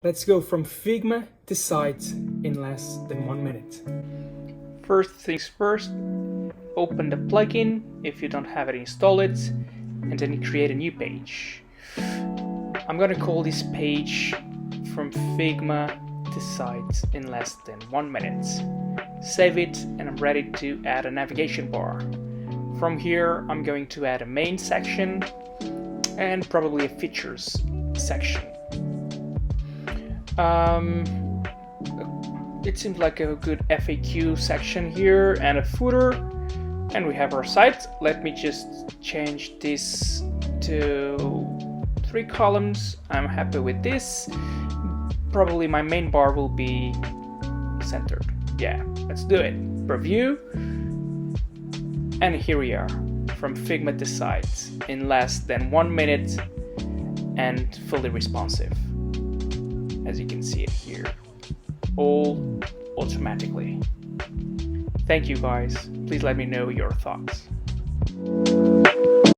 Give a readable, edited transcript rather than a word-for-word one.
Let's go from Figma to sites in less than 1 minute. First things first, open the plugin if you don't have it, install it, and then create a new page. I'm gonna call this page from Figma to sites in less than 1 minute. Save it, and I'm ready to add a navigation bar. From here, I'm going to add a main section and probably a features section. It seems like a good FAQ section here and a footer, and we have our site. Let me just change this to 3 columns. I'm happy with this. Probably my main bar will be centered. Yeah, let's do it. Preview, and here we are from Figma to sites in less than 1 minute and fully responsive, as you can see it here, all automatically. Thank you guys. Please let me know your thoughts.